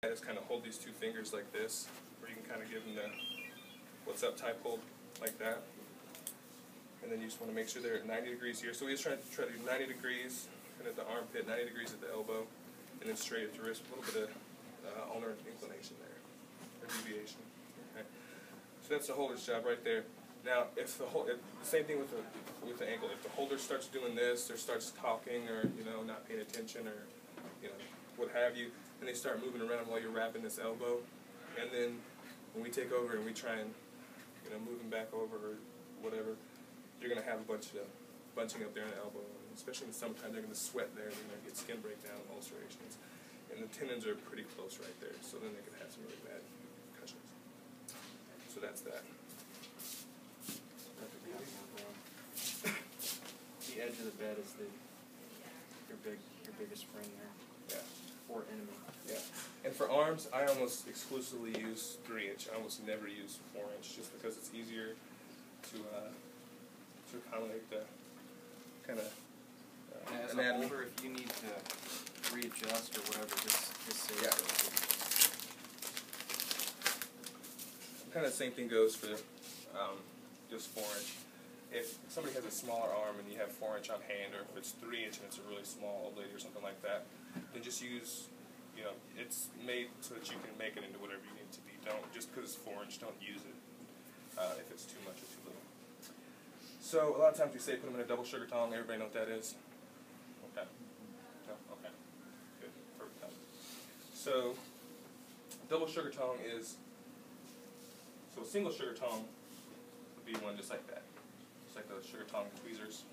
Is kind of hold these two fingers like this, where you can kind of give them the what's up type hold like that. And then you just want to make sure they're at 90 degrees here. So we just try to do 90 degrees kind of at the armpit, 90 degrees at the elbow, and then straight at the wrist with a little bit of ulnar inclination there, or deviation. Okay. So that's the holder's job right there. Now, if the same thing with the ankle. If the holder starts doing this, or starts talking, or not paying attention, or what have you, and they start moving around while you're wrapping this elbow, and then when we take over and we try and move them back over or whatever, you're going to have a bunch of bunching up there in the elbow, and especially in the summertime, they're going to sweat there, they're going to get skin breakdown and ulcerations, and the tendons are pretty close right there, so then they can have some really bad concussions. So that's that. The edge of the bed is your biggest friend there. Yeah. Or enemy. Yeah. And for arms, I almost exclusively use 3-inch. I almost never use 4-inch, just because it's easier to accommodate the kind of as a holder, if you need to readjust or whatever, just say so. Kind of the same thing goes for just 4-inch. If somebody has a smaller arm and you have 4-inch on hand, or if it's 3-inch and it's a really small old lady or something like that, then just use, it's made so that you can make it into whatever you need it to be. Don't, just because it's 4-inch, don't use it if it's too much or too little. So a lot of times we say put them in a double sugar tong. Everybody know what that is? Okay. No? Okay. Good. Perfect. So double sugar tong is, so a single sugar tong would be one just like that. Just like the sugar tong tweezers.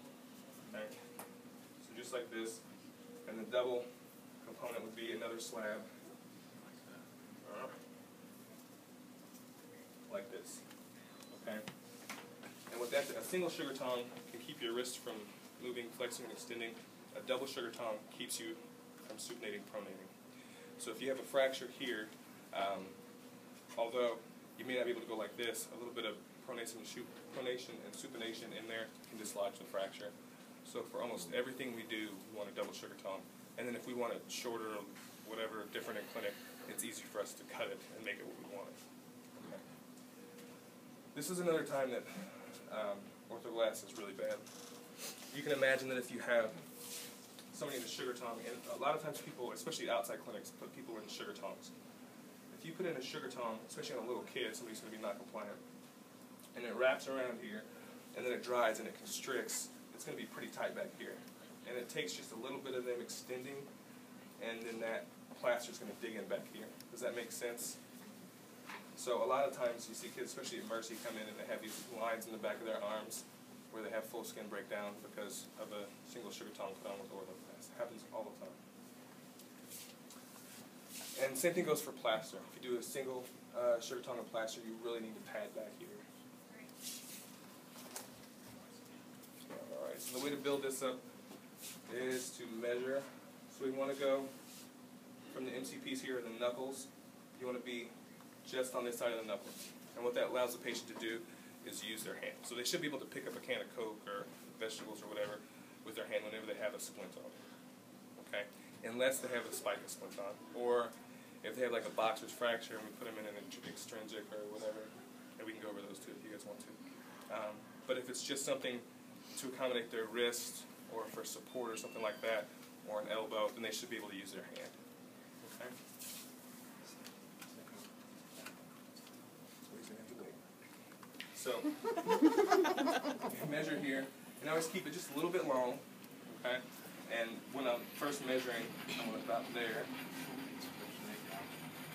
Okay. So just like this, and the double component would be another slab, like this. Okay. And with that, a single sugar tong can keep your wrist from moving, flexing, and extending. A double sugar tong keeps you from supinating, pronating. So if you have a fracture here, although you may not be able to go like this, a little bit of pronation and supination in there can dislodge the fracture. So for almost everything we do, we want a double sugar tong. And then if we want it shorter or whatever, different in clinic, it's easy for us to cut it and make it what we want it. Okay. This is another time that orthoglass is really bad. You can imagine that if you have somebody in a sugar tong, and a lot of times people, especially outside clinics, put people in sugar tongs. If you put in a sugar tong, especially on a little kid, somebody's going to be not compliant, and it wraps around here, and then it dries and it constricts, it's going to be pretty tight back here. And it takes just a little bit of them extending, and then that plaster is going to dig in back here. Does that make sense? So a lot of times you see kids, especially at Mercy, come in and they have these lines in the back of their arms where they have full skin breakdown because of a single sugar tong put on with orthoglass. It happens all the time. And same thing goes for plaster. If you do a single sugar tong and plaster, you really need to pad back here. Alright, so the way to build this up is to measure. So we want to go from the MCPs here, the knuckles. You want to be just on this side of the knuckle. And what that allows the patient to do is use their hand. So they should be able to pick up a can of Coke or vegetables or whatever with their hand whenever they have a splint on. Okay? Unless they have a spica splint on. Or if they have like a boxer's fracture and we put them in an extrinsic or whatever, and we can go over those too if you guys want to. But if it's just something to accommodate their wrist or for support or something like that, or an elbow, then they should be able to use their hand. Okay? So, measure here, and always keep it just a little bit long, okay? And when I'm first measuring, I'm going to about there.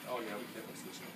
Oh yeah, we definitely switch it.